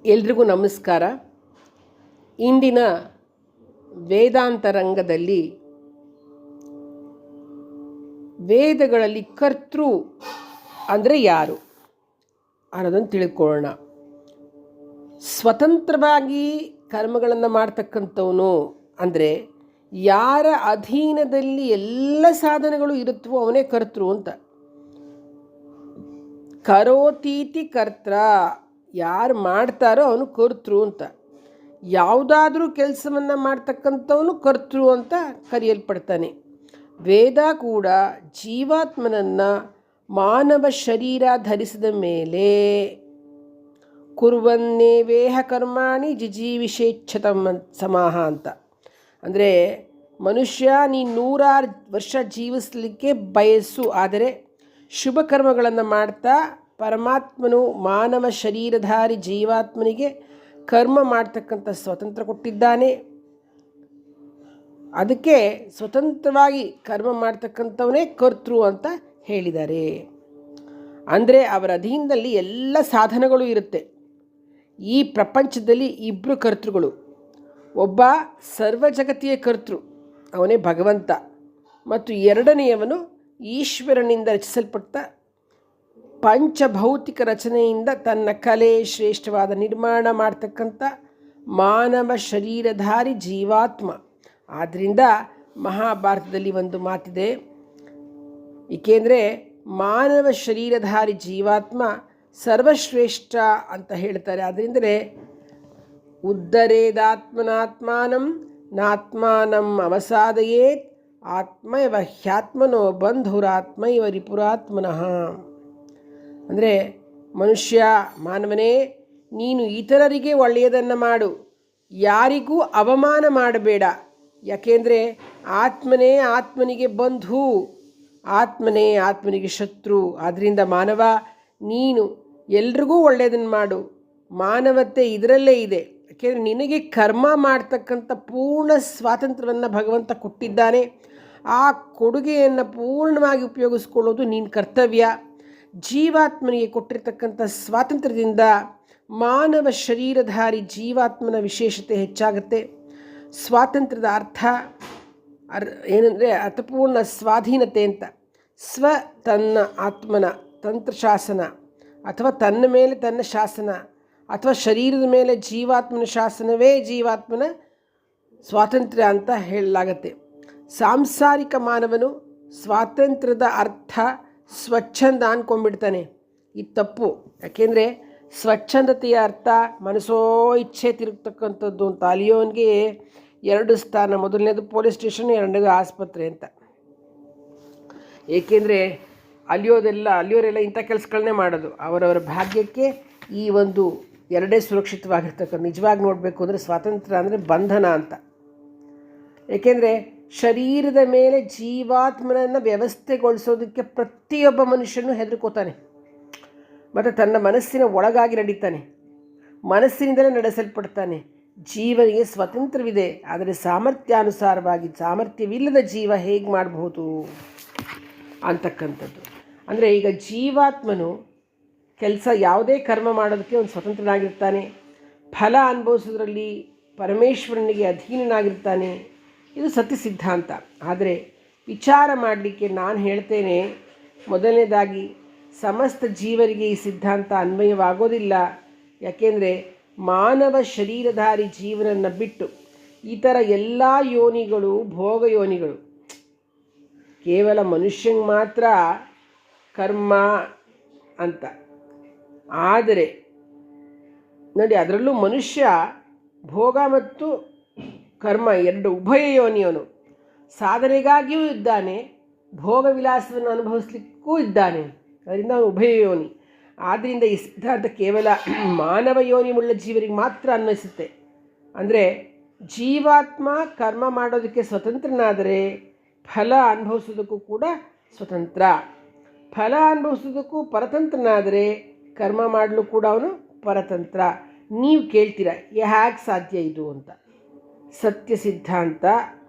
ಎಲ್ರಿಗೂ ನಮಸ್ಕಾರ. ಇಂದಿನ ವೇದಾಂತ ರಂಗದಲ್ಲಿ ವೇದಗಳಲ್ಲಿ ಕರ್ತೃ ಅಂದರೆ ಯಾರು ಅನ್ನೋದನ್ನು ತಿಳ್ಕೊಳ್ಳೋಣ. ಸ್ವತಂತ್ರವಾಗಿ ಕರ್ಮಗಳನ್ನು ಮಾಡ್ತಕ್ಕಂಥವನು ಅಂದರೆ ಯಾರ ಅಧೀನದಲ್ಲಿ ಎಲ್ಲ ಸಾಧನಗಳು ಇರುತ್ತವೋ ಅವನೇ ಕರ್ತೃ ಅಂತ. ಕರೋತೀತಿ ಕರ್ತ್ರ, ಯಾರು ಮಾಡ್ತಾರೋ ಅವನು ಕರ್ತೃ ಅಂತ. ಯಾವುದಾದ್ರೂ ಕೆಲಸವನ್ನು ಮಾಡ್ತಕ್ಕಂಥವನು ಕರ್ತೃ ಅಂತ ಕರೆಯಲ್ಪಡ್ತಾನೆ. ವೇದ ಕೂಡ ಜೀವಾತ್ಮನನ್ನು ಮಾನವ ಶರೀರ ಧರಿಸಿದ ಮೇಲೆ ಕುರ್ವನ್ನೇವೇಹ ಕರ್ಮಾಣಿ ಜಿಜೀವಿಷೇಚ್ಛತಂ ಸಮಾಹ ಅಂತ. ಅಂದರೆ ಮನುಷ್ಯ ನೀನು 100 ವರ್ಷ ಜೀವಿಸಲಿಕ್ಕೆ ಬಯಸು, ಆದರೆ ಶುಭ ಕರ್ಮಗಳನ್ನು ಮಾಡ್ತಾ ಪರಮಾತ್ಮನು ಮಾನವ ಶರೀರಧಾರಿ ಜೀವಾತ್ಮನಿಗೆ ಕರ್ಮ ಮಾಡ್ತಕ್ಕಂಥ ಸ್ವತಂತ್ರ ಕೊಟ್ಟಿದ್ದಾನೆ. ಅದಕ್ಕೆ ಸ್ವತಂತ್ರವಾಗಿ ಕರ್ಮ ಮಾಡ್ತಕ್ಕಂಥವನೇ ಕರ್ತೃ ಅಂತ ಹೇಳಿದ್ದಾರೆ. ಅಂದರೆ ಅವರ ಅಧೀನದಲ್ಲಿ ಎಲ್ಲ ಸಾಧನಗಳು ಇರುತ್ತೆ. ಈ ಪ್ರಪಂಚದಲ್ಲಿ ಇಬ್ಬರು ಕರ್ತೃಗಳು. ಒಬ್ಬ ಸರ್ವಜಗತಿಯ ಕರ್ತೃ, ಅವನೇ ಭಗವಂತ, ಮತ್ತು ಎರಡನೆಯವನು ಈಶ್ವರನಿಂದ ರಚಿಸಲ್ಪಟ್ಟ ಪಂಚಭೌತಿಕ ರಚನೆಯಿಂದ ತನ್ನ ಕಲೆ ಶ್ರೇಷ್ಠವಾದ ನಿರ್ಮಾಣ ಮಾಡ್ತಕ್ಕಂಥ ಮಾನವ ಶರೀರಧಾರಿ ಜೀವಾತ್ಮ. ಆದ್ದರಿಂದ ಮಹಾಭಾರತದಲ್ಲಿ ಒಂದು ಮಾತಿದೆ, ಏಕೆಂದರೆ ಮಾನವ ಶರೀರಧಾರಿ ಜೀವಾತ್ಮ ಸರ್ವಶ್ರೇಷ್ಠ ಅಂತ ಹೇಳ್ತಾರೆ. ಆದ್ದರಿಂದಲೇ ಉದ್ಧರೇದಾತ್ಮನಾತ್ಮಾನಂ ನಾತ್ಮಾನಂ ಅವಸಾದಯೇತ್ ಆತ್ಮೈವ ಹ್ಯಾತ್ಮನೋ ಬಂಧುರಾತ್ಮೈವ ರಿಪುರಾತ್ಮನಃ. ಅಂದರೆ ಮನುಷ್ಯ, ಮಾನವನೇ, ನೀನು ಇತರರಿಗೆ ಒಳ್ಳೆಯದನ್ನು ಮಾಡು, ಯಾರಿಗೂ ಅವಮಾನ ಮಾಡಬೇಡ. ಯಾಕೆಂದರೆ ಆತ್ಮನೇ ಆತ್ಮನಿಗೆ ಬಂಧು, ಆತ್ಮನೇ ಆತ್ಮನಿಗೆ ಶತ್ರು. ಆದ್ದರಿಂದ ಮಾನವ, ನೀನು ಎಲ್ರಿಗೂ ಒಳ್ಳೆಯದನ್ನು ಮಾಡು. ಮಾನವತೆ ಇದರಲ್ಲೇ ಇದೆ. ಯಾಕೆಂದರೆ ನಿನಗೆ ಕರ್ಮ ಮಾಡ್ತಕ್ಕಂಥ ಪೂರ್ಣ ಸ್ವಾತಂತ್ರ್ಯವನ್ನು ಭಗವಂತ ಕೊಟ್ಟಿದ್ದಾನೆ. ಆ ಕೊಡುಗೆಯನ್ನು ಪೂರ್ಣವಾಗಿ ಉಪಯೋಗಿಸ್ಕೊಳ್ಳೋದು ನಿನ್ನ ಕರ್ತವ್ಯ. ಜೀವಾತ್ಮನಿಗೆ ಕೊಟ್ಟಿರ್ತಕ್ಕಂಥ ಸ್ವಾತಂತ್ರ್ಯದಿಂದ ಮಾನವ ಶರೀರಧಾರಿ ಜೀವಾತ್ಮನ ವಿಶೇಷತೆ ಹೆಚ್ಚಾಗುತ್ತೆ. ಸ್ವಾತಂತ್ರ್ಯದ ಅರ್ಥ ಏನಂದರೆ ಅರ್ಥಪೂರ್ಣ ಸ್ವಾಧೀನತೆ ಅಂತ. ಸ್ವ ತನ್ನ ಆತ್ಮನ ತಂತ್ರಶಾಸನ, ಅಥವಾ ತನ್ನ ಮೇಲೆ ತನ್ನ ಶಾಸನ, ಅಥವಾ ಶರೀರದ ಮೇಲೆ ಜೀವಾತ್ಮನ ಶಾಸನವೇ ಜೀವಾತ್ಮನ ಸ್ವಾತಂತ್ರ್ಯ ಅಂತ ಹೇಳಲಾಗತ್ತೆ. ಸಾಂಸಾರಿಕ ಮಾನವನು ಸ್ವಾತಂತ್ರ್ಯದ ಅರ್ಥ ಸ್ವಚ್ಛಂದ ಅಂದ್ಕೊಂಡ್ಬಿಡ್ತಾನೆ. ಇದು ತಪ್ಪು. ಯಾಕೆಂದರೆ ಸ್ವಚ್ಛಂದತೆಯ ಅರ್ಥ ಮನಸ್ಸೋ ಇಚ್ಛೆ ತಿರುಗ್ತಕ್ಕಂಥದ್ದು ಅಂತ. ಅಲಿಯೋನ್ಗೆ 2 ಸ್ಥಾನ, ಮೊದಲನೇದು ಪೊಲೀಸ್ ಸ್ಟೇಷನ್, ಎರಡನೇದು ಆಸ್ಪತ್ರೆ ಅಂತ. ಏಕೆಂದರೆ ಅಲಿಯೋರೆಲ್ಲ ಇಂಥ ಕೆಲಸಗಳನ್ನೇ ಮಾಡೋದು. ಅವರವರ ಭಾಗ್ಯಕ್ಕೆ ಈ ಒಂದು ಎರಡೇ ಸುರಕ್ಷಿತವಾಗಿರ್ತಕ್ಕಂಥ. ನಿಜವಾಗಿ ನೋಡಬೇಕು ಅಂದರೆ ಸ್ವಾತಂತ್ರ್ಯ ಅಂದರೆ ಬಂಧನ ಅಂತ. ಏಕೆಂದರೆ ಶರೀರದ ಮೇಲೆ ಜೀವಾತ್ಮನನ್ನು ವ್ಯವಸ್ಥೆಗೊಳಿಸೋದಕ್ಕೆ ಪ್ರತಿಯೊಬ್ಬ ಮನುಷ್ಯನೂ ಹೆದರ್ಕೋತಾನೆ, ಮತ್ತು ತನ್ನ ಮನಸ್ಸಿನ ಒಳಗಾಗಿ ನಡೀತಾನೆ, ಮನಸ್ಸಿನಿಂದಲೇ ನಡೆಸಲ್ಪಡ್ತಾನೆ. ಜೀವನಿಗೆ ಸ್ವಾತಂತ್ರ್ಯವಿದೆ, ಆದರೆ ಸಾಮರ್ಥ್ಯಾನುಸಾರವಾಗಿ ಸಾಮರ್ಥ್ಯವಿಲ್ಲದ ಜೀವ ಹೇಗೆ ಮಾಡಬಹುದು ಅಂತಕ್ಕಂಥದ್ದು. ಅಂದರೆ ಈಗ ಜೀವಾತ್ಮನು ಕೆಲಸ ಯಾವುದೇ ಕರ್ಮ ಮಾಡೋದಕ್ಕೆ ಒಂದು ಸ್ವತಂತ್ರನಾಗಿರ್ತಾನೆ. ಫಲ ಅನುಭವಿಸೋದ್ರಲ್ಲಿ ಪರಮೇಶ್ವರನಿಗೆ ಅಧೀನನಾಗಿರ್ತಾನೆ. ಇದು ಸತ್ಯ ಸಿದ್ಧಾಂತ. ಆದರೆ ವಿಚಾರ ಮಾಡಲಿಕ್ಕೆ ನಾನು ಹೇಳ್ತೇನೆ, ಮೊದಲನೇದಾಗಿ ಸಮಸ್ತ ಜೀವರಿಗೆ ಈ ಸಿದ್ಧಾಂತ ಅನ್ವಯವಾಗೋದಿಲ್ಲ. ಯಾಕೆಂದರೆ ಮಾನವ ಶರೀರಧಾರಿ ಜೀವನನ್ನು ಬಿಟ್ಟು ಇತರ ಎಲ್ಲ ಯೋನಿಗಳು ಭೋಗ ಯೋನಿಗಳು. ಕೇವಲ ಮನುಷ್ಯಂಗೆ ಮಾತ್ರ ಕರ್ಮ ಅಂತ. ಆದರೆ ನೋಡಿ, ಅದರಲ್ಲೂ ಮನುಷ್ಯ ಭೋಗ ಮತ್ತು ಕರ್ಮ ಎರಡು ಉಭಯ ಯೋನಿಯವನು. ಸಾಧನೆಗಾಗಿಯೂ ಇದ್ದಾನೆ, ಭೋಗ ವಿಲಾಸವನ್ನು ಅನುಭವಿಸ್ಲಿಕ್ಕೂ ಇದ್ದಾನೆ. ಅದರಿಂದ ಅವನು ಉಭಯ ಯೋನಿ. ಆದ್ದರಿಂದ ಈ ಸಿದ್ಧಾಂತ ಕೇವಲ ಮಾನವ ಯೋನಿಯುಳ್ಳ ಜೀವರಿಗೆ ಮಾತ್ರ ಅನ್ವಯಿಸುತ್ತೆ. ಅಂದರೆ ಜೀವಾತ್ಮ ಕರ್ಮ ಮಾಡೋದಕ್ಕೆ ಸ್ವತಂತ್ರನಾದರೆ ಫಲ ಅನುಭವಿಸೋದಕ್ಕೂ ಕೂಡ ಸ್ವತಂತ್ರ. ಫಲ ಅನುಭವಿಸೋದಕ್ಕೂ ಪರತಂತ್ರನಾದರೆ ಕರ್ಮ ಮಾಡಲು ಕೂಡ ಅವನು ಪರತಂತ್ರ. ನೀವು ಕೇಳ್ತೀರ, ಹೇಗೆ ಸಾಧ್ಯ ಇದು ಅಂತ. ಸತ್ಯ ಸಿದ್ಧಾಂತ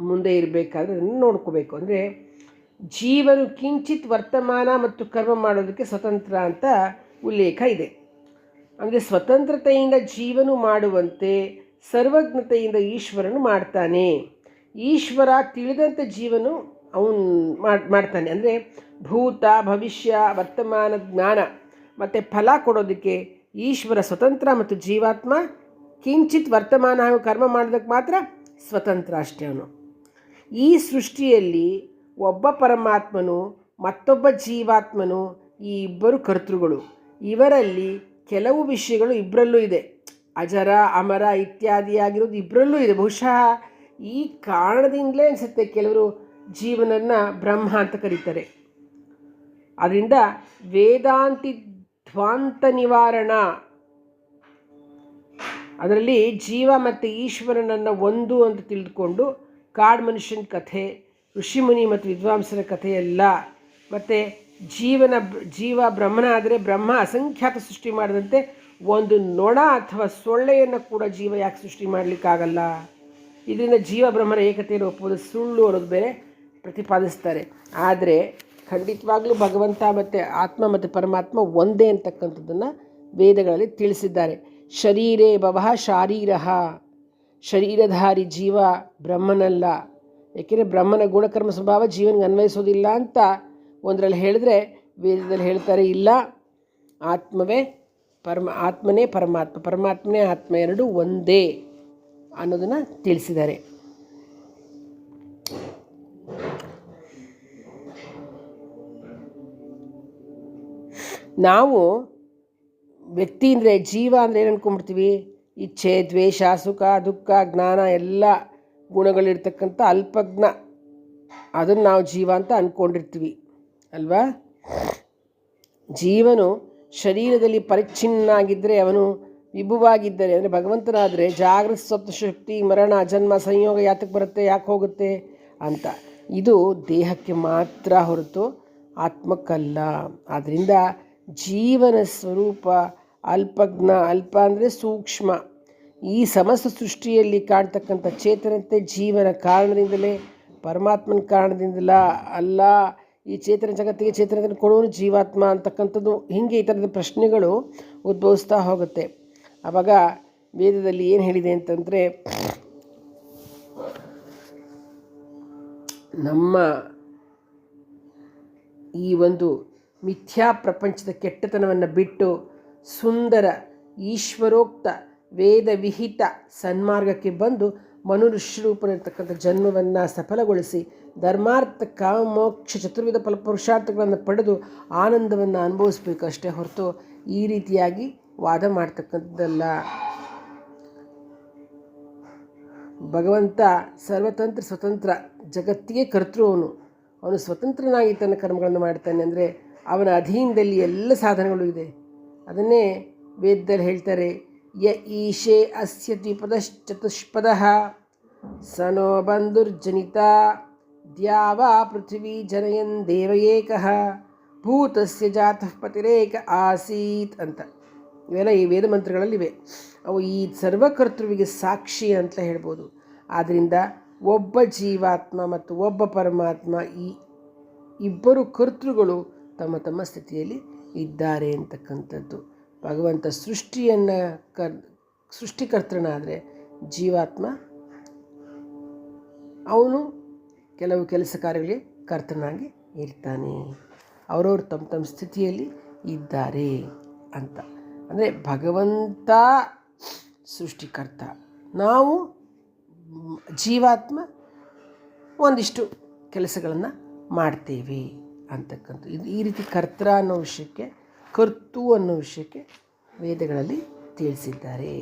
ಮುಂದೆ ಇರಬೇಕಾದ್ರೆ ಅದನ್ನು ನೋಡ್ಕೋಬೇಕು. ಅಂದರೆ ಜೀವನು ಕಿಂಚಿತ್ ವರ್ತಮಾನ ಮತ್ತು ಕರ್ಮ ಮಾಡೋದಕ್ಕೆ ಸ್ವತಂತ್ರ ಅಂತ ಉಲ್ಲೇಖ ಇದೆ. ಅಂದರೆ ಸ್ವತಂತ್ರತೆಯಿಂದ ಜೀವನು ಮಾಡುವಂತೆ ಸರ್ವಜ್ಞತೆಯಿಂದ ಈಶ್ವರನು ಮಾಡ್ತಾನೆ. ಈಶ್ವರ ತಿಳಿದಂತೆ ಜೀವನು ಅವನು ಮಾಡ್ತಾನೆ. ಅಂದರೆ ಭೂತ ಭವಿಷ್ಯ ವರ್ತಮಾನ ಜ್ಞಾನ ಮತ್ತು ಫಲ ಕೊಡೋದಕ್ಕೆ ಈಶ್ವರ ಸ್ವತಂತ್ರ ಮತ್ತು ಜೀವಾತ್ಮ ಕಿಂಚಿತ್ ವರ್ತಮಾನ ಹಾಗೂ ಕರ್ಮ ಮಾಡೋದಕ್ಕೆ ಮಾತ್ರ ಸ್ವತಂತ್ರ ಅಷ್ಟೇ. ಅವನು ಈ ಸೃಷ್ಟಿಯಲ್ಲಿ ಒಬ್ಬ ಪರಮಾತ್ಮನು ಮತ್ತೊಬ್ಬ ಜೀವಾತ್ಮನು ಈ ಇಬ್ಬರು ಕರ್ತೃಗಳು. ಇವರಲ್ಲಿ ಕೆಲವು ವಿಷಯಗಳು ಇಬ್ಬರಲ್ಲೂ ಇದೆ. ಅಜರ ಅಮರ ಇತ್ಯಾದಿಯಾಗಿರೋದು ಇಬ್ಬರಲ್ಲೂ ಇದೆ. ಬಹುಶಃ ಈ ಕಾರಣದಿಂದಲೇ ಅನಿಸುತ್ತೆ ಕೆಲವರು ಜೀವನನ್ನು ಬ್ರಹ್ಮ ಅಂತ ಕರೀತಾರೆ. ಅದರಿಂದ ವೇದಾಂತಿ ಧ್ವಾಂತ ನಿವಾರಣ, ಅದರಲ್ಲಿ ಜೀವ ಮತ್ತು ಈಶ್ವರನನ್ನು ಒಂದು ಅಂತ ತಿಳಿದುಕೊಂಡು ಕಾಡು ಮನುಷ್ಯನ ಕಥೆ, ಋಷಿಮುನಿ ಮತ್ತು ವಿದ್ವಾಂಸರ ಕಥೆಯೆಲ್ಲ, ಮತ್ತು ಜೀವ ಬ್ರಹ್ಮನ ಆದರೆ ಬ್ರಹ್ಮ ಅಸಂಖ್ಯಾತ ಸೃಷ್ಟಿ ಮಾಡಿದಂತೆ ಒಂದು ನೊಣ ಅಥವಾ ಸೊಳ್ಳೆಯನ್ನು ಕೂಡ ಜೀವ ಯಾಕೆ ಸೃಷ್ಟಿ ಮಾಡಲಿಕ್ಕಾಗಲ್ಲ, ಇದರಿಂದ ಜೀವ ಬ್ರಹ್ಮನ ಏಕತೆಯನ್ನು ಒಪ್ಪುವುದು ಸುಳ್ಳು ಅನ್ನೋದು ಬೇರೆ ಪ್ರತಿಪಾದಿಸ್ತಾರೆ. ಆದರೆ ಖಂಡಿತವಾಗಲೂ ಭಗವಂತ ಮತ್ತು ಆತ್ಮ ಮತ್ತು ಪರಮಾತ್ಮ ಒಂದೇ ಅಂತಕ್ಕಂಥದ್ದನ್ನು ವೇದಗಳಲ್ಲಿ ತಿಳಿಸಿದ್ದಾರೆ. ಶರೀರೇ ಭವಃ ಶಾರೀರಃ, ಶರೀರಧಾರಿ ಜೀವ ಬ್ರಹ್ಮನಲ್ಲ. ಏಕೆಂದರೆ ಬ್ರಹ್ಮನ ಗುಣಕರ್ಮ ಸ್ವಭಾವ ಜೀವನಿಗೆ ಅನ್ವಯಿಸೋದಿಲ್ಲ ಅಂತ ಒಂದರಲ್ಲಿ ಹೇಳಿದ್ರೆ, ವೇದದಲ್ಲಿ ಹೇಳ್ತಾರೆ ಇಲ್ಲ, ಆತ್ಮನೇ ಪರಮಾತ್ಮ, ಪರಮಾತ್ಮನೇ ಆತ್ಮ, ಎರಡೂ ಒಂದೇ ಅನ್ನೋದನ್ನು ತಿಳಿಸಿದ್ದಾರೆ. ನಾವು ವ್ಯಕ್ತಿ ಅಂದರೆ ಜೀವ ಅಂದರೆ ಏನು ಅಂದ್ಕೊಂಡ್ಬಿಡ್ತೀವಿ? ಇಚ್ಛೆ, ದ್ವೇಷ, ಸುಖ, ದುಃಖ, ಜ್ಞಾನ ಎಲ್ಲ ಗುಣಗಳಿರ್ತಕ್ಕಂಥ ಅಲ್ಪಜ್ಞ, ಅದನ್ನು ನಾವು ಜೀವ ಅಂತ ಅಂದ್ಕೊಂಡಿರ್ತೀವಿ ಅಲ್ವಾ? ಜೀವನು ಶರೀರದಲ್ಲಿ ಪರಿಚ್ಛಿನ್ನಾಗಿದ್ದರೆ, ಅವನು ವಿಭುವಾಗಿದ್ದರೆ, ಅಂದರೆ ಭಗವಂತನಾದರೆ ಜಾಗೃತ ಸ್ವಪ್ನ ಶಕ್ತಿ ಮರಣ ಜನ್ಮ ಸಂಯೋಗ ಯಾತಕ್ಕೆ ಬರುತ್ತೆ, ಯಾಕೆ ಹೋಗುತ್ತೆ ಅಂತ. ಇದು ದೇಹಕ್ಕೆ ಮಾತ್ರ ಹೊರತು ಆತ್ಮಕ್ಕಲ್ಲ. ಆದ್ದರಿಂದ ಜೀವನ ಸ್ವರೂಪ ಅಲ್ಪಜ್ಞ, ಅಲ್ಪ ಅಂದರೆ ಸೂಕ್ಷ್ಮ. ಈ ಸಮಸ್ತ ಸೃಷ್ಟಿಯಲ್ಲಿ ಕಾಣ್ತಕ್ಕಂಥ ಚೇತನತೆ ಜೀವನ ಕಾರಣದಿಂದಲೇ, ಪರಮಾತ್ಮನ ಕಾರಣದಿಂದಲ ಅಲ್ಲ. ಈ ಚೇತನ ಜಗತ್ತಿಗೆ ಚೇತನತೆಯನ್ನು ಕೊಡುವನು ಜೀವಾತ್ಮ ಅಂತಕ್ಕಂಥದ್ದು, ಹೀಗೆ ಈ ಥರದ ಪ್ರಶ್ನೆಗಳು ಉದ್ಭವಿಸ್ತಾ ಹೋಗುತ್ತೆ. ಆವಾಗ ವೇದದಲ್ಲಿ ಏನು ಹೇಳಿದೆ ಅಂತಂದರೆ, ನಮ್ಮ ಈ ಒಂದು ಮಿಥ್ಯಾ ಪ್ರಪಂಚದ ಕೆಟ್ಟತನವನ್ನು ಬಿಟ್ಟು ಸುಂದರ ಈಶ್ವರೋಕ್ತ ವೇದ ವಿಹಿತ ಸನ್ಮಾರ್ಗಕ್ಕೆ ಬಂದು ಮನುಷ್ಯರೂಪನಿರ್ತಕ್ಕಂಥ ಜನ್ಮವನ್ನು ಸಫಲಗೊಳಿಸಿ ಧರ್ಮಾರ್ಥ ಕಾಮ ಮೋಕ್ಷ ಚತುರ್ವಿಧ ಫಲಪುರುಷಾರ್ಥಗಳನ್ನು ಪಡೆದು ಆನಂದವನ್ನು ಅನುಭವಿಸ್ಬೇಕು ಅಷ್ಟೇ ಹೊರತು ಈ ರೀತಿಯಾಗಿ ವಾದ ಮಾಡ್ತಕ್ಕಂಥದ್ದಲ್ಲ. ಭಗವಂತ ಸರ್ವತಂತ್ರ ಸ್ವತಂತ್ರ, ಜಗತ್ತಿಗೆ ಕರ್ತೃ. ಅವನು ಸ್ವತಂತ್ರನಾಗಿ ತನ್ನ ಕರ್ಮಗಳನ್ನು ಮಾಡ್ತಾನೆ. ಅಂದರೆ ಅವನ ಅಧೀನದಲ್ಲಿ ಎಲ್ಲ ಸಾಧನಗಳು ಇದೆ. ಅದನ್ನೇ ವೇದದಲ್ಲಿ ಹೇಳ್ತಾರೆ, ಯ ಈಶೇ ಅಸ್ಯ ದ್ವಿಪದಶ್ಚತುಷ್ಪದಃ ಸನೋ ಬಂಧುರ್ಜನಿತ ದ್ಯಾವಾ ಪೃಥ್ವೀ ಜನಯನ್ ದೇವಯೇಕಃ ಭೂತಸ್ಯ ಜಾತಃ ಪತಿರೇಕ ಆಸೀತ್ ಅಂತ. ಇವೆಲ್ಲ ಈ ವೇದ ಮಂತ್ರಗಳಲ್ಲಿವೆ. ಅವು ಈ ಸರ್ವಕರ್ತೃವಿಗೆ ಸಾಕ್ಷಿ ಅಂತ ಹೇಳ್ಬೋದು. ಆದ್ದರಿಂದ ಒಬ್ಬ ಜೀವಾತ್ಮ ಮತ್ತು ಒಬ್ಬ ಪರಮಾತ್ಮ, ಈ ಇಬ್ಬರು ಕರ್ತೃಗಳು ತಮ್ಮ ತಮ್ಮ ಸ್ಥಿತಿಯಲ್ಲಿ ಇದ್ದಾರೆ ಅಂತಕ್ಕಂಥದ್ದು. ಭಗವಂತ ಸೃಷ್ಟಿಕರ್ತನಾದರೆ ಜೀವಾತ್ಮ ಅವನು ಕೆಲವು ಕೆಲಸ ಕಾರ್ಯಗಳಿಗೆ ಕರ್ತನಾಗಿ ಇರ್ತಾನೆ. ಅವರವರು ತಮ್ಮ ತಮ್ಮ ಸ್ಥಿತಿಯಲ್ಲಿ ಇದ್ದಾರೆ ಅಂತ. ಅಂದರೆ ಭಗವಂತ ಸೃಷ್ಟಿಕರ್ತ, ನಾವು ಜೀವಾತ್ಮ ಒಂದಿಷ್ಟು ಕೆಲಸಗಳನ್ನು ಮಾಡ್ತೇವೆ ಅಂತಕ್ಕಂಥ. ಇದು ಈ ರೀತಿ ಕರ್ತ ಅನ್ನೋ ವಿಷಯಕ್ಕೆ, ಕರ್ತು ಅನ್ನೋ ವಿಷಯಕ್ಕೆ ವೇದಗಳಲ್ಲಿ ತಿಳಿಸಿದ್ದಾರೆ.